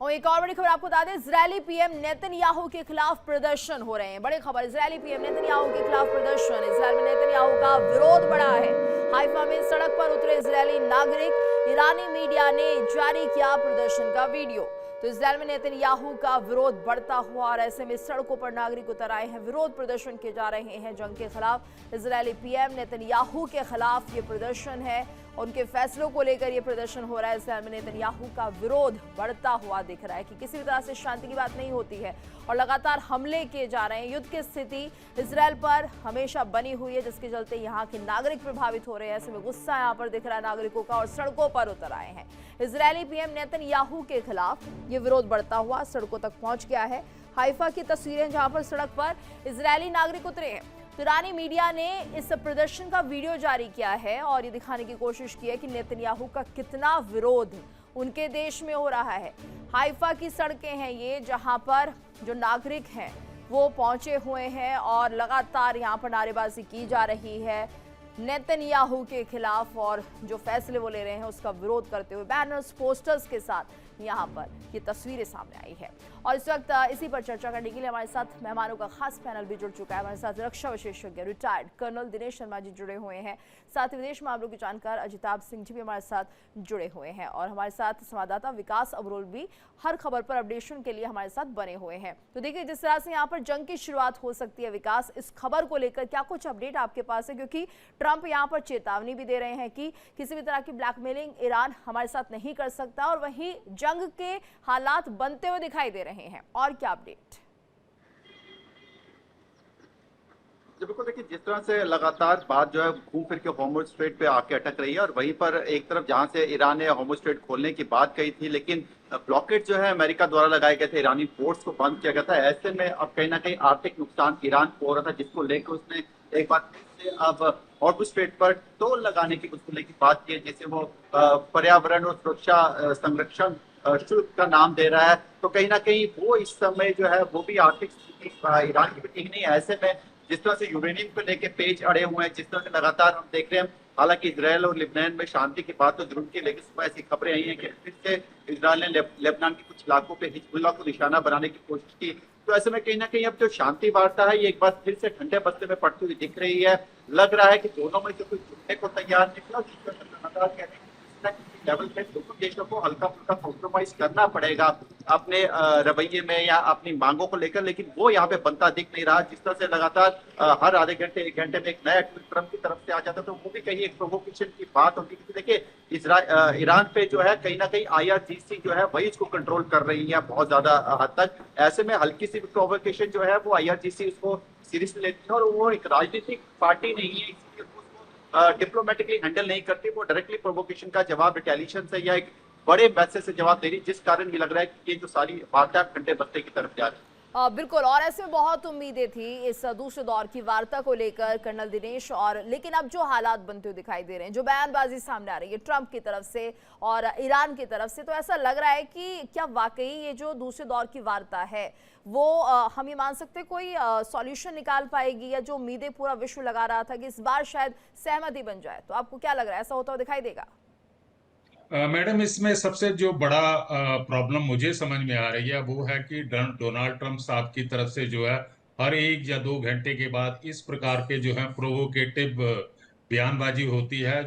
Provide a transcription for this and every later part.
और एक और बड़ी खबर आपको बता दें, इजरायली पीएम नेतन्याहू के खिलाफ प्रदर्शन हो रहे हैं। बड़ी खबर, इजरायली पीएम नेतन्याहू के खिलाफ प्रदर्शन। इजरायल में नेतन्याहू का विरोध बढ़ा है। हाइफा में सड़क पर उतरे इजरायली नागरिक। ईरानी मीडिया ने जारी किया प्रदर्शन का वीडियो। तो इजरायल में नेतन्याहू का विरोध बढ़ता हुआ और ऐसे में सड़कों पर नागरिक उतर आए हैं, विरोध प्रदर्शन किए जा रहे हैं जंग के खिलाफ। इजरायली पीएम नेतन्याहू के खिलाफ ये प्रदर्शन है, उनके फैसलों को लेकर ये प्रदर्शन हो रहा है। इजरायल में नेतन्याहू का विरोध बढ़ता हुआ दिख रहा है कि किसी भी तरह से शांति की बात नहीं होती है और लगातार हमले किए जा रहे हैं। युद्ध की स्थिति इजरायल पर हमेशा बनी हुई है, जिसके चलते यहाँ के नागरिक प्रभावित हो रहे हैं। ऐसे में गुस्सा यहाँ पर दिख रहा है नागरिकों का और सड़कों पर उतर आए हैं। इजरायली पीएम नेतन्याहू के खिलाफ ये विरोध बढ़ता हुआ सड़कों तक पहुंच गया है। हाइफा की तस्वीरें जहां पर सड़क पर इजरायली नागरिक उतरे हैं। तो ईरानी मीडिया ने इस प्रदर्शन का वीडियो जारी किया है और ये दिखाने की कोशिश की है कि नेतन्याहू का कितना विरोध उनके देश में हो रहा है। हाइफा की सड़कें हैं ये, जहां पर जो नागरिक हैं वो पहुंचे हुए हैं और लगातार यहां पर नारेबाजी की जा रही है नेतन्याहू के खिलाफ, और जो फैसले वो ले रहे हैं उसका विरोध करते हुए बैनर्स पोस्टर्स के साथ यहाँ पर ये तस्वीरें सामने आई है। और इस वक्त इसी पर चर्चा करने के लिए हमारे साथ मेहमानों का खास पैनल भी जुड़ चुका है। हमारे साथ रक्षा विशेषज्ञ रिटायर्ड कर्नल दिनेश शर्मा जी जुड़े हुए हैं, साथ ही विदेश मामलों के जानकार अजिताभ सिंह जी भी हमारे साथ जुड़े हुए हैं, और हमारे साथ संवाददाता विकास अबरोल भी हर खबर पर अपडेशन के लिए हमारे साथ बने हुए हैं। तो देखिए, जिस तरह से यहाँ पर जंग की शुरुआत हो सकती है, विकास, इस खबर को लेकर क्या कुछ अपडेट आपके पास है? क्योंकि ट्रंप यहाँ पर चेतावनी भी दे रहे हैं कि किसी भी तरह की ब्लैकमेलिंग ईरान हमारे साथ नहीं कर सकता, और वहीं जंग के हालात बनते हुए दिखाई दे रहे हैं। और क्या अपडेट? बिल्कुल, देखिए, जिस तरह से लगातार बात जो है घूम फिर के होर्मुज स्ट्रेट पे आके अटक रही है, और वहीं पर एक तरफ जहां से ईरान ने होर्मुज स्ट्रेट खोलने की बात कही थी, लेकिन ब्लॉकेट जो है अमेरिका द्वारा लगाए गए थे, ईरानी पोर्ट्स को बंद किया गया था। ऐसे में अब कहीं ना कहीं आर्थिक नुकसान ईरान को हो रहा था, जिसको लेकर उसने एक बार फिर से अब होर्मुज स्ट्रेट पर टोल लगाने की उसको लेकर बात की है, जिसे वो पर्यावरण और सुरक्षा संरक्षण शुल्क का नाम दे रहा है। तो कहीं ना कहीं वो इस समय जो है वो भी आर्थिक स्थिति ईरान की भी ठीक नहीं है। ऐसे में जिस तरह से यूरेनियम को लेके पेज अड़े हुए हैं, जिस तरह से लगातार हम देख रहे हैं, हालांकि इजरायल और लेबनान में शांति की बात तो जरूर की, लेकिन सुबह ऐसी खबरें आई हैं कि फिर से इजरायल ने लेबनान के कुछ इलाकों पे हिजबुल्लाह को निशाना बनाने की कोशिश की। तो ऐसे में कहीं ना कहीं अब जो शांति वार्ता है ये एक बार फिर से ठंडे बस्ते में पड़ती हुई दिख रही है। लग रहा है कि दोनों में से कोई जुड़ने को तैयार नहीं है। लगातार कह रहे हैं लेवल पे दोनों देशों को हल्का फुल्का कॉम्प्रोमाइज करना पड़ेगा अपने रवैये में या अपनी मांगों को लेकर, लेकिन वो यहाँ पे बनता दिख नहीं रहा। जिस तरह से लगातार हर आधे घंटे एक घंटे में एक नया ट्वीट ट्रंप की तरफ से आ जाता, तो वो भी कहीं एक प्रोवोकेशन की बात होती है। देखिए, ईरान पे जो है कहीं ना कहीं IRGC जो है वही इसको कंट्रोल कर रही है बहुत ज्यादा हद तक। ऐसे में हल्की सी प्रोवोकेशन जो है वो IRGC उसको सीरियस लेती है, और वो एक राजनीतिक पार्टी नहीं है, डिप्लोमेटिकली हैंडल नहीं करती। वो डायरेक्टली प्रोवोकेशन का जवाब रिटेलिएशन से या एक बड़े मैसेज से जवाब दे रही, जिस कारण भी लग रहा है कि ये जो सारी वार्ता ठंडे बस्ते की तरफ जा रही है। बिल्कुल, और ऐसे में बहुत उम्मीदें थी इस दूसरे दौर की वार्ता को लेकर कर्नल दिनेश, और लेकिन अब जो हालात बनते हुए दिखाई दे रहे हैं, जो बयानबाजी सामने आ रही है ट्रंप की तरफ से और ईरान की तरफ से, तो ऐसा लग रहा है कि क्या वाकई ये जो दूसरे दौर की वार्ता है वो हम ये मान सकते कोई सॉल्यूशन निकाल पाएगी, या जो उम्मीदें पूरा विश्व लगा रहा था कि इस बार शायद सहमति बन जाए? तो आपको क्या लग रहा है, ऐसा होता हुआ दिखाई देगा? मैडम, इसमें सबसे जो बड़ा प्रॉब्लम मुझे समझ में आ रही है वो है कि डोनाल्ड ट्रंप साहब की तरफ से जो है हर 1 या 2 घंटे के बाद इस प्रकार के जो है प्रोवोकेटिव बयानबाजी होती है।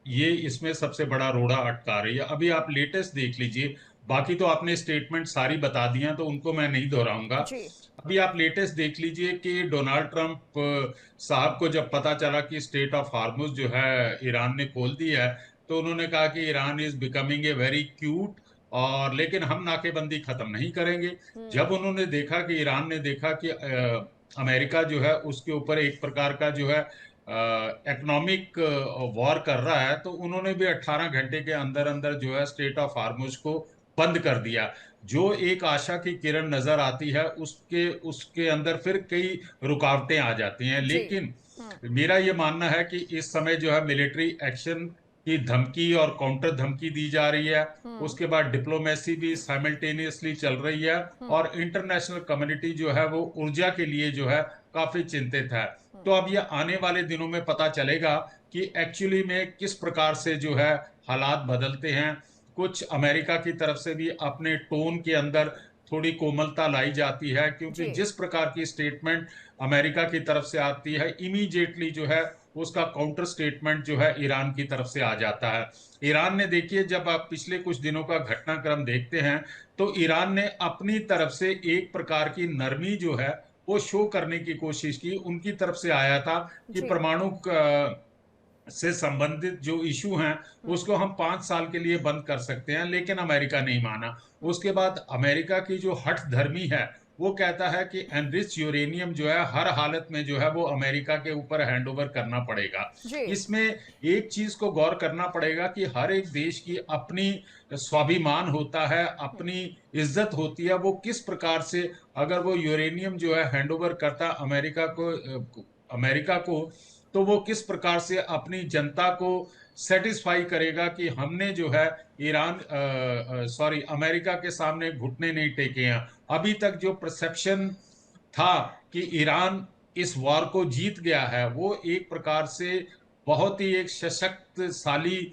ये इसमें सबसे बड़ा रोड़ा अटका रही है। अभी आप लेटेस्ट देख लीजिए, बाकी तो आपने स्टेटमेंट सारी बता दी हैं तो उनको मैं नहीं दोहराऊंगा। अभी आप लेटेस्ट देख लीजिए कि डोनाल्ड ट्रंप साहब को जब पता चला कि स्टेट ऑफ हार्मुज जो है ईरान ने खोल दी है, तो उन्होंने कहा कि Iran is becoming a very cute, और लेकिन हम नाकेबंदी खत्म नहीं करेंगे। जब उन्होंने देखा कि ईरान ने देखा कि अमेरिका जो है उसके ऊपर एक प्रकार का जो है इकोनॉमिक वॉर कर रहा है, तो उन्होंने भी 18 घंटे के अंदर अंदर जो है स्टेट ऑफ हार्मुज को बंद कर दिया। जो एक आशा की किरण नजर आती है उसके उसके अंदर फिर कई रुकावटें आ जाती हैं। लेकिन मेरा ये मानना है कि इस समय जो है मिलिट्री एक्शन की धमकी और काउंटर धमकी दी जा रही है, उसके बाद डिप्लोमेसी भी साइमल्टेनियसली चल रही है, और इंटरनेशनल कम्युनिटी जो है वो ऊर्जा के लिए जो है काफी चिंतित है। तो अब ये आने वाले दिनों में पता चलेगा कि एक्चुअली में किस प्रकार से जो है हालात बदलते हैं। कुछ अमेरिका की तरफ से भी अपने टोन के अंदर थोड़ी कोमलता लाई जाती है, क्योंकि जी जिस प्रकार की स्टेटमेंट अमेरिका की तरफ से आती है, इमीडिएटली जो है उसका काउंटर स्टेटमेंट जो है ईरान की तरफ से आ जाता है। ईरान ने, देखिए, जब आप पिछले कुछ दिनों का घटनाक्रम देखते हैं तो ईरान ने अपनी तरफ से एक प्रकार की नरमी जो है वो शो करने की कोशिश की। उनकी तरफ से आया था कि जी परमाणु से संबंधित जो इशू हैं उसको हम 5 साल के लिए बंद कर सकते हैं, लेकिन अमेरिका नहीं माना। उसके बाद अमेरिका की जो हठ धर्मी है वो कहता है कि एनरिच यूरेनियम जो है हर हालत में जो है वो अमेरिका के ऊपर हैंडओवर करना पड़ेगा। जी इसमें एक चीज को गौर करना पड़ेगा कि हर एक देश की अपनी स्वाभिमान होता है, अपनी इज्जत होती है। वो किस प्रकार से अगर वो यूरेनियम जो है हैंडओवर करता अमेरिका को, तो वो किस प्रकार से अपनी जनता को सेटिस्फाई करेगा कि हमने जो है अमेरिका के सामने घुटने नहीं टेके हैं। अभी तक जो परसेप्शन था कि ईरान इस वॉर को जीत गया है, वो एक प्रकार से बहुत ही एक सशक्तशाली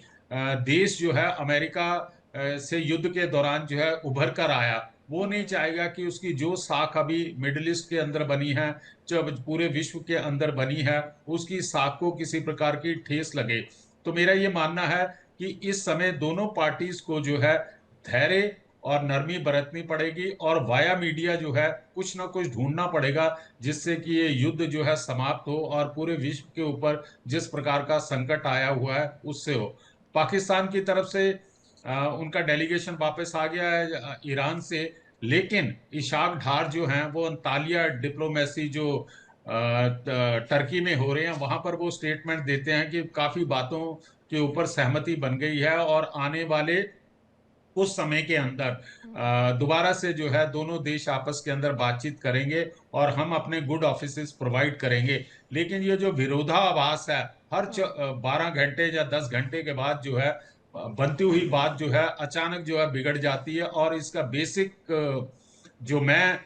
देश जो है अमेरिका से युद्ध के दौरान जो है उभर कर आया। वो नहीं चाहेगा कि उसकी जो साख अभी मिडिल ईस्ट के अंदर बनी है, जो पूरे विश्व के अंदर बनी है, उसकी साख को किसी प्रकार की ठेस लगे। तो मेरा ये मानना है कि इस समय दोनों पार्टीज को जो है धैर्य और नरमी बरतनी पड़ेगी और वाया मीडिया जो है कुछ ना कुछ ढूंढना पड़ेगा जिससे कि ये युद्ध जो है समाप्त हो और पूरे विश्व के ऊपर जिस प्रकार का संकट आया हुआ है उससे हो। पाकिस्तान की तरफ से उनका डेलीगेशन वापस आ गया है ईरान से, लेकिन इशाक ढार जो हैं वो अंतालिया डिप्लोमेसी जो टर्की में हो रहे हैं वहां पर वो स्टेटमेंट देते हैं कि काफी बातों के ऊपर सहमति बन गई है और आने वाले उस समय के अंदर दोबारा से जो है दोनों देश आपस के अंदर बातचीत करेंगे और हम अपने गुड ऑफिसेस प्रोवाइड करेंगे। लेकिन ये जो विरोधाभास है, हर 12 घंटे या 10 घंटे के बाद जो है बनती हुई बात जो है अचानक जो है बिगड़ जाती है। और इसका बेसिक जो मैं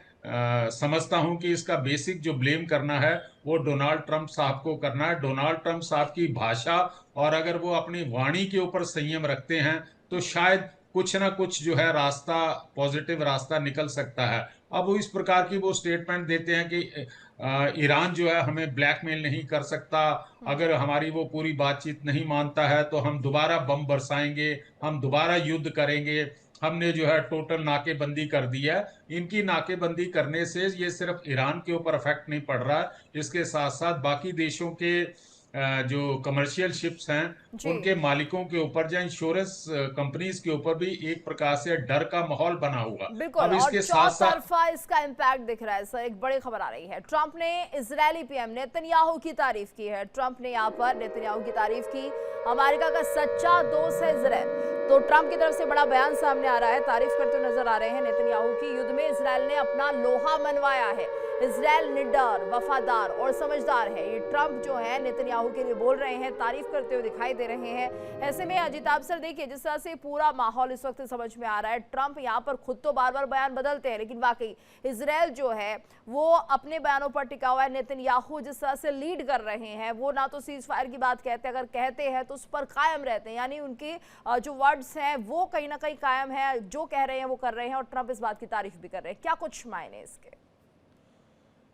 समझता हूं कि इसका बेसिक जो ब्लेम करना है वो डोनाल्ड ट्रंप साहब को करना है। डोनाल्ड ट्रंप साहब की भाषा और अगर वो अपनी वाणी के ऊपर संयम रखते हैं तो शायद कुछ ना कुछ जो है रास्ता, पॉजिटिव रास्ता निकल सकता है। अब वो इस प्रकार की वो स्टेटमेंट देते हैं कि ईरान जो है हमें ब्लैकमेल नहीं कर सकता, अगर हमारी वो पूरी बातचीत नहीं मानता है तो हम दोबारा बम बरसाएंगे, हम दोबारा युद्ध करेंगे, हमने जो है टोटल नाकेबंदी कर दी है। इनकी नाकेबंदी करने से ये सिर्फ ईरान के ऊपर इफेक्ट नहीं पड़ रहा है, इसके साथ साथ बाकी देशों के जो कमर्शियल शिप्स हैं जी उनके मालिकों के ऊपर या इंश्योरेंस कंपनीज के ऊपर भी एक प्रकार से डर का माहौल बना हुआ। बिल्कुल, अब और इसके साथ साथ चौतरफा इसका इम्पैक्ट दिख रहा है। सर, एक बड़ी खबर आ रही है, ट्रंप ने इजरायली पीएम नेतन्याहू की तारीफ की है। ट्रंप ने यहाँ पर नेतन्याहू की तारीफ की, अमेरिका का सच्चा दोस्त है इजरायल। तो ट्रंप की तरफ से बड़ा बयान सामने आ रहा है, तारीफ करते हुए नजर आ रहे हैं नेतन्याहू की। युद्ध में इजरायल ने अपना लोहा मनवाया है, इजरायल निडर, वफादार और समझदार है। ये ट्रंप जो है नेतन्याहू के लिए बोल रहे हैं, तारीफ करते हुए दिखाई दे रहे हैं। ऐसे में अजिताभ सर, देखिए जिस तरह से पूरा माहौल इस वक्त समझ में आ रहा है, ट्रंप यहाँ पर खुद तो बार बार बयान बदलते हैं, लेकिन वाकई इजरायल जो है वो अपने बयानों पर टिका हुआ है। नेतन्याहू जिस तरह से लीड कर रहे हैं, वो ना तो सीज फायर की बात कहते हैं, अगर कहते हैं तो उस पर कायम रहते हैं, यानी उनके जो वर्ड्स हैं वो कहीं ना कहीं कायम है, जो कह रहे हैं वो कर रहे हैं, और ट्रंप इस बात की तारीफ भी कर रहे हैं। क्या कुछ मायने इसके?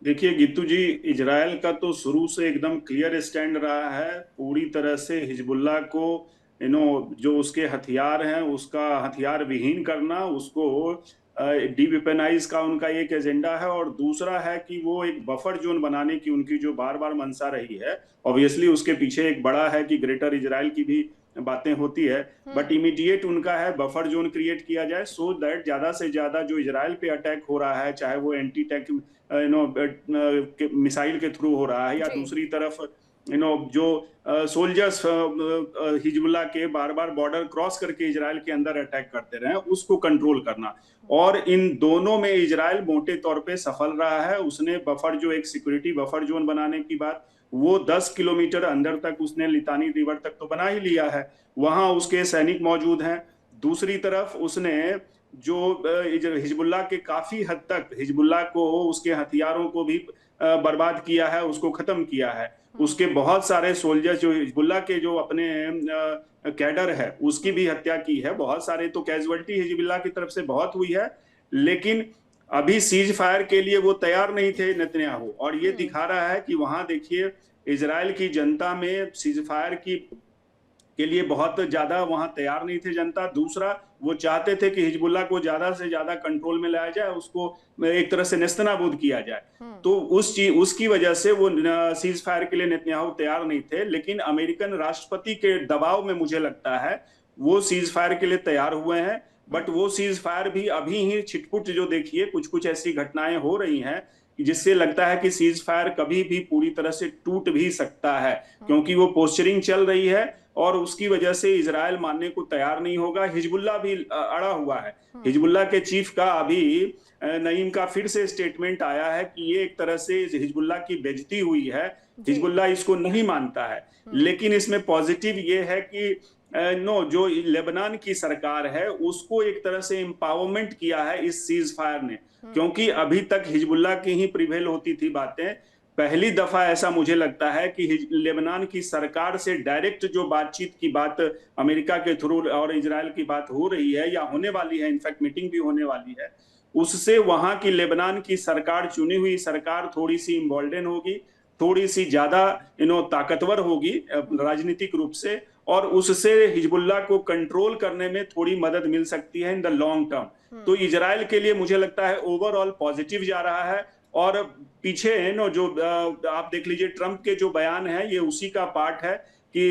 देखिए गीतू जी, इजराइल का तो शुरू से एकदम क्लियर स्टैंड रहा है, पूरी तरह से हिजबुल्लाह को जो उसके हथियार हैं उसका हथियार विहीन करना, उसको डीवेपनाइज का उनका एक एजेंडा है। और दूसरा है कि वो एक बफर जोन बनाने की उनकी जो बार बार मंशा रही है, ऑब्वियसली उसके पीछे एक बड़ा है कि ग्रेटर इजराइल की भी बातें होती है, बट इमीडिएट उनका है बफर जोन क्रिएट किया जाए सो दैट ज्यादा से ज्यादा जो इजराइल पे अटैक हो रहा है, चाहे वो एंटी टैंक मिसाइल के थ्रू हो रहा है या दूसरी तरफ जो सोल्जर्स हिजबुल्लाह के बार बार बॉर्डर क्रॉस करके इजराइल के अंदर अटैक करते रहे, उसको कंट्रोल करना। और इन दोनों में इजराइल मोटे तौर पे सफल रहा है। उसने बफर जो एक सिक्योरिटी बफर जोन बनाने की बात, वो 10 किलोमीटर अंदर तक उसने लितानी रिवर तक तो बना ही लिया है, वहां उसके सैनिक मौजूद हैं। दूसरी तरफ उसने जो हिजबुल्लाह के काफी हद तक हिजबुल्लाह को उसके हथियारों को भी बर्बाद किया है, उसको खत्म किया है। उसके बहुत सारे सोल्जर्स जो हिजबुल्लाह के जो अपने कैडर है उसकी भी हत्या की है। बहुत सारे तो कैजुअल्टी हिजबुल्लाह की तरफ से बहुत हुई है, लेकिन अभी सीज फायर के लिए वो तैयार नहीं थे नेतन्याहू। और ये दिखा रहा है कि वहां देखिए इजराइल की जनता में सीज फायर के लिए बहुत ज्यादा वहां तैयार नहीं थे जनता। दूसरा, वो चाहते थे कि हिजबुल्लाह को ज्यादा से ज्यादा कंट्रोल में लाया जाए, उसको एक तरह से नेस्तनाबूद किया जाए। तो उसकी वजह से वो सीज फायर के लिए नेतन्याहू तैयार नहीं थे। लेकिन अमेरिकन राष्ट्रपति के दबाव में मुझे लगता है वो सीज फायर के लिए तैयार हुए हैं। बट वो सीज फायर भी अभी ही छिटपुट, जो देखिए कुछ कुछ ऐसी घटनाएं हो रही हैं जिससे लगता है कि सीज फायर कभी भी पूरी तरह से टूट भी सकता है, क्योंकि वो पोस्चरिंग चल रही है और उसकी वजह से इजराइल मानने को तैयार नहीं होगा। हिजबुल्लाह भी अड़ा हुआ है। हिजबुल्लाह के चीफ का अभी नईम का फिर से स्टेटमेंट आया है कि ये एक तरह से हिजबुल्लाह की बेइज्जती हुई है, हिजबुल्लाह इसको नहीं मानता है। लेकिन इसमें पॉजिटिव ये है कि जो लेबनान की सरकार है उसको एक तरह से एम्पावरमेंट किया है इस सीज फायर ने, क्योंकि अभी तक हिजबुल्लाह की ही प्रिवेल होती थी बातें। पहली दफा ऐसा मुझे लगता है कि लेबनान की सरकार से डायरेक्ट जो बातचीत की बात अमेरिका के थ्रू और इजराइल की बात हो रही है या होने वाली है, इनफैक्ट मीटिंग भी होने वाली है, उससे वहां की लेबनान की सरकार, चुनी हुई सरकार थोड़ी सी इम्बोल्डन होगी, थोड़ी सी ज्यादा ताकतवर होगी राजनीतिक रूप से, और उससे हिजबुल्लाह को कंट्रोल करने में थोड़ी मदद मिल सकती है इन द लॉन्ग टर्म। तो इजराइल के लिए मुझे लगता है ओवरऑल पॉजिटिव जा रहा है। और पीछे जो आप देख लीजिए ट्रंप के जो बयान है ये उसी का पार्ट है कि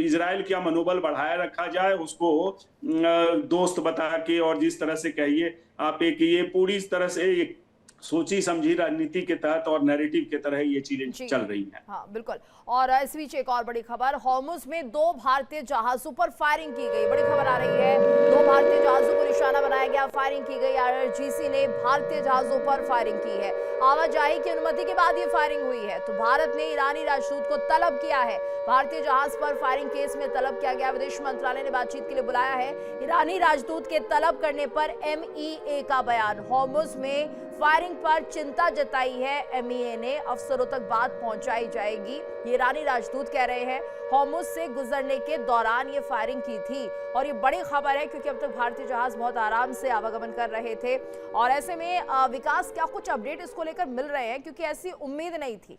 इजराइल का मनोबल बढ़ाया रखा जाए, उसको दोस्त बता के, और जिस तरह से कहिए आप एक ये पूरी तरह से एक सोची समझी राजनीति के तहत और नैरेटिव के तरह ये चीजें चल रही हैं। हाँ बिल्कुल। और इस बीच एक और बड़ी खबर, हॉर्मुज में 2 भारतीय जहाजों पर फायरिंग की गई। बड़ी खबर आ रही है, 2 भारतीय जहाजों को निशाना बनाया गया, फायरिंग की गई। IRGC ने भारतीय जहाजों पर फायरिंग की है। आवाजाही की अनुमति के बाद ये फायरिंग हुई है। तो भारत ने ईरानी राजदूत को तलब किया है। भारतीय जहाज पर फायरिंग केस में तलब किया गया। विदेश मंत्रालय ने बातचीत के लिए बुलाया है। ईरानी राजदूत के तलब करने पर MEA का बयान, हॉर्मुज में फायरिंग पर चिंता जताई है MEA ने, अफसरों तक बात पहुंचाई जाएगी, ये ईरानी राजदूत कह रहे हैं। हॉर्मुज से गुजरने के दौरान ये फायरिंग की थी और ये बड़ी खबर है क्योंकि अब तक भारतीय जहाज बहुत आराम से आवागमन कर रहे थे। और ऐसे में विकास, क्या कुछ अपडेट इसको लेकर मिल रहे हैं, क्योंकि ऐसी उम्मीद नहीं थी?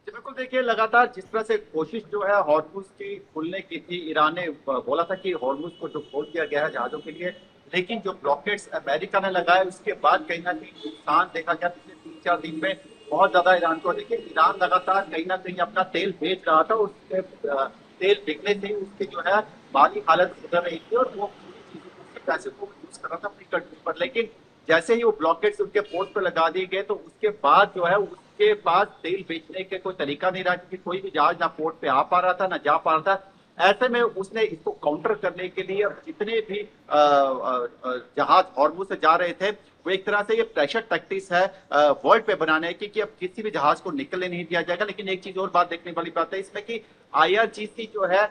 बिल्कुल, देखिए लगातार जिस तरह से कोशिश जो है हॉर्मुज की खुलने की थी, ईरान ने बोला था कि हॉर्मुज को जो खोल दिया गया है जहाजों के लिए, लेकिन जो ब्लॉकेट्स अमेरिका ने लगाए उसके बाद कहीं ना कहीं नुकसान देखा गया पिछले 3-4 दिन में बहुत ज्यादा ईरान को। देखिए ईरान लगातार कहीं ना कहीं अपना तेल बेच रहा था, उसके तेल बिकने से उसकी जो है माली हालत सुधर रही थी और वो पैसे को यूज कर रहा था अपनी कंट्री पर। लेकिन जैसे ही वो ब्लॉकेट्स उनके पोर्ट पर लगा दिए गए तो उसके बाद जो है उसके पास तेल बेचने के कोई तरीका नहीं रहा, क्योंकि कोई भी जहाज ना पोर्ट पे आ पा रहा था ना जा पा रहा था। ऐसे में उसने इसको काउंटर करने के लिए जितने भी जहाज हॉर्मुज से जा रहे थे वो एक तरह से ये प्रेशर टैक्टिक्स है वर्ल्ड पे बनाने की कि अब किसी भी जहाज को निकलने नहीं दिया जाएगा। लेकिन एक चीज और बात देखने वाली बात है इसमें कि IRGC जो है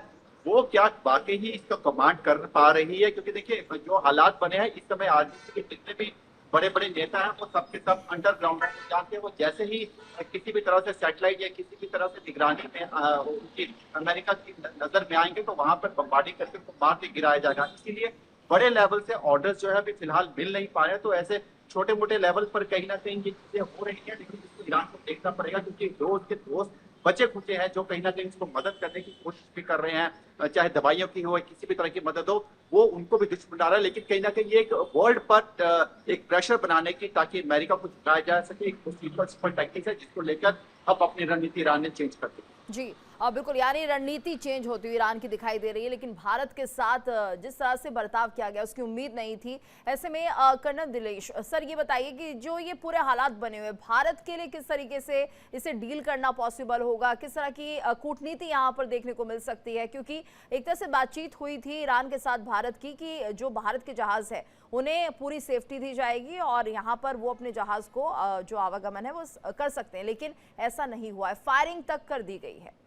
वो क्या वाकई ही इसको कमांड कर पा रही है, क्योंकि देखिए जो हालात बने हैं इस समय IRGC के जितने भी बड़े बड़े नेता हैं वो सबके सब अंडरग्राउंड जानते हैं। वो जैसे ही किसी भी तरह से सैटेलाइट या किसी भी तरह से निगरानी में उनकी अमेरिका की नजर में आएंगे तो वहां पर बमबार्डिंग करके उनको मार के गिराया जाएगा। इसीलिए बड़े लेवल से ऑर्डर्स जो है अभी फिलहाल मिल नहीं पा रहे, तो ऐसे छोटे मोटे लेवल पर कहीं ना कहीं ये चीजें हो रही है। लेकिन इसको ईरान को देखना पड़ेगा, क्योंकि जो उसके दोस्त बचे खुचे हैं जो कहीं ना कहीं उसको मदद करने की कोशिश भी कर रहे हैं, चाहे दवाइयों की हो किसी भी तरह की मदद हो, वो उनको भी दुश्मन डाल रहा है। लेकिन कहीं ना कहीं ये एक वर्ल्ड पर एक प्रेशर बनाने की, ताकि अमेरिका को झुकाया जा सके, एक सिंपल टैक्टिक्स है जिसको लेकर अब अपनी रणनीति ईरान ने चेंज कर दी। जी बिल्कुल, यानी रणनीति चेंज होती हुई ईरान की दिखाई दे रही है। लेकिन भारत के साथ जिस तरह से बर्ताव किया गया उसकी उम्मीद नहीं थी। ऐसे में कर्नल दिलेश सर, ये बताइए कि जो ये पूरे हालात बने हुए भारत के लिए किस तरीके से इसे डील करना पॉसिबल होगा, किस तरह की कूटनीति यहाँ पर देखने को मिल सकती है? क्योंकि एक तरह से बातचीत हुई थी ईरान के साथ भारत की कि जो भारत के जहाज है उन्हें पूरी सेफ्टी दी जाएगी और यहाँ पर वो अपने जहाज को जो आवागमन है वो कर सकते हैं, लेकिन ऐसा नहीं हुआ है, फायरिंग तक कर दी गई है।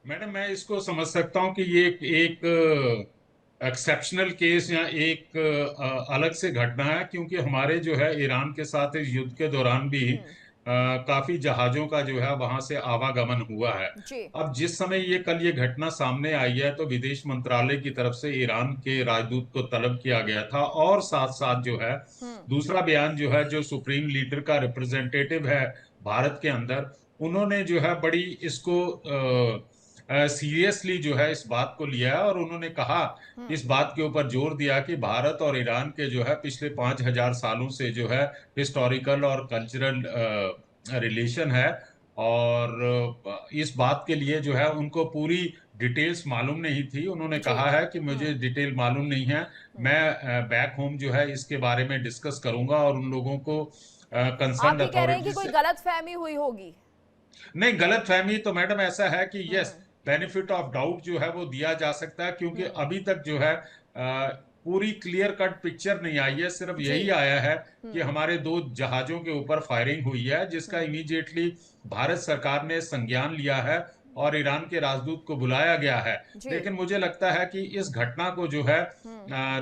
मैडम मैं इसको समझ सकता हूँ कि ये एक एक्सेप्शनल केस या एक अलग से घटना है, क्योंकि हमारे जो है ईरान के साथ इस युद्ध के दौरान भी काफी जहाजों का जो है वहां से आवागमन हुआ है। जी। अब जिस समय ये घटना सामने आई है तो विदेश मंत्रालय की तरफ से ईरान के राजदूत को तलब किया गया था, और साथ साथ जो है दूसरा बयान जो है जो सुप्रीम लीडर का रिप्रेजेंटेटिव है भारत के अंदर, उन्होंने जो है बड़ी इसको सीरियसली जो है इस बात को लिया है, और उन्होंने कहा इस बात के ऊपर जोर दिया कि भारत और ईरान के जो है पिछले 5000 सालों से जो है हिस्टोरिकल और कल्चरल रिलेशन है, और इस बात के लिए जो है उनको पूरी डिटेल्स मालूम नहीं थी। उन्होंने कहा है कि मुझे डिटेल मालूम नहीं है, मैं बैक होम जो है इसके बारे में डिस्कस करूंगा और उन लोगों को कंसर्न आप ये कह रहे हैं कि अथॉरिटी कोई से। गलतफहमी हुई होगी? नहीं, गलत फहमी तो मैडम ऐसा है कि यस, बेनिफिट ऑफ डाउट जो है वो दिया जा सकता है, क्योंकि अभी तक जो है पूरी क्लियर कट पिक्चर नहीं आई है। सिर्फ यही आया है कि हमारे 2 जहाजों के ऊपर फायरिंग हुई है, जिसका इमीडिएटली भारत सरकार ने संज्ञान लिया है और ईरान के राजदूत को बुलाया गया है। लेकिन मुझे लगता है कि इस घटना को जो है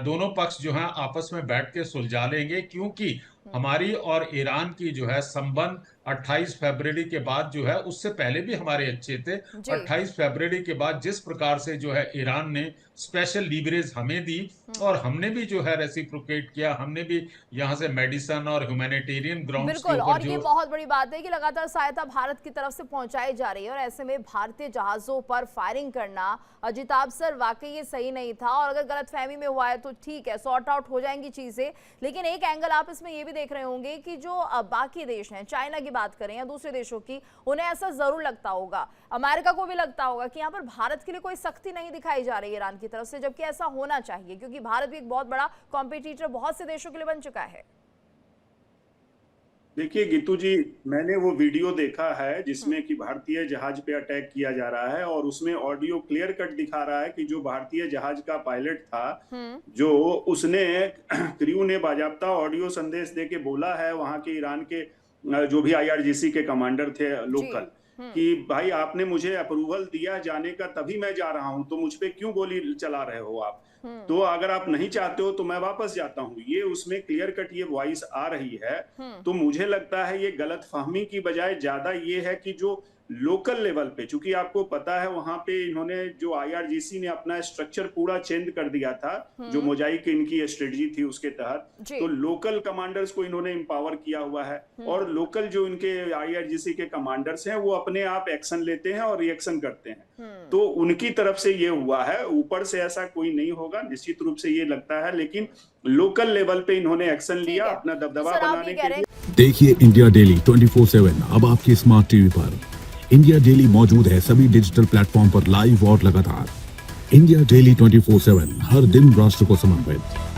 दोनों पक्ष जो है आपस में बैठ के सुलझा लेंगे, क्योंकि हमारी और ईरान की जो है संबंध 28 फरवरी के बाद जो है, उससे पहले भी हमारे अच्छे थे। 28 फरवरी के बाद जिस प्रकार से जो है ईरान ने स्पेशल लीवरेज हमें दी और हमने भी जो है रेसिप्रोकेट किया, हमने भी यहाँ से मेडिसिन और ह्यूमैनिटेरियन ग्राउंड्स के बिल्कुल, ऊपर और ये जो बहुत बड़ी बात है कि लगातार सहायता भारत की तरफ से पहुंचाई जा रही है, और ऐसे में भारतीय जहाजों पर फायरिंग करना अजिताभ सर वाकई ये सही नहीं था। और अगर गलतफहमी में हुआ है तो ठीक है, सॉर्ट आउट हो जाएंगी चीजें। लेकिन एक एंगल आप इसमें ये भी देख रहे होंगे कि जो बाकी देश हैं, चाइना की बात करें या दूसरे देशों की, उन्हें ऐसा जरूर लगता होगा, अमेरिका को भी लगता होगा कि यहाँ पर भारत के लिए कोई सख्ती नहीं दिखाई जा रही है ईरान की तरफ से, जबकि ऐसा होना चाहिए, क्योंकि भारत भी एक बहुत बड़ा कॉम्पिटिटर बहुत से देशों के लिए बन चुका है। देखिए गीतू जी, मैंने वो वीडियो देखा है जिसमें कि भारतीय जहाज पे अटैक किया जा रहा है, और उसमें ऑडियो क्लियर कट दिखा रहा है कि जो भारतीय जहाज का पायलट था, जो उसने क्रू ने बाजाबता ऑडियो संदेश दे के बोला है वहां के ईरान के जो भी IRGC के कमांडर थे लोकल, कि भाई आपने मुझे अप्रूवल दिया जाने का, तभी मैं जा रहा हूं, तो मुझ पे क्यों गोली चला रहे हो आप? तो अगर आप नहीं चाहते हो तो मैं वापस जाता हूं। ये उसमें क्लियर कट ये वॉइस आ रही है। तो मुझे लगता है ये गलतफहमी की बजाय ज्यादा ये है कि जो लोकल लेवल पे, चूंकि आपको पता है वहां पे इन्होंने जो IRGC ने अपना स्ट्रक्चर पूरा चेंज कर दिया था, जो मोजाइक इनकी स्ट्रेटजी थी उसके तहत, तो लोकल कमांडर्स को इन्होंने एम्पावर किया हुआ है, और लोकल जो इनके IRGC के कमांडर्स हैं वो अपने आप एक्शन लेते हैं और रिएक्शन करते हैं। तो उनकी तरफ से ये हुआ है, ऊपर से ऐसा कोई नहीं होगा, निश्चित रूप से ये लगता है, लेकिन लोकल लेवल पे इन्होंने एक्शन लिया अपना दबदबा बनाने के लिए। देखिए इंडिया डेली 24/7 अब आपकी स्मार्ट टीवी पर। इंडिया डेली मौजूद है सभी डिजिटल प्लेटफॉर्म पर लाइव और लगातार। इंडिया डेली 24/7 हर दिन राष्ट्र को समर्पित।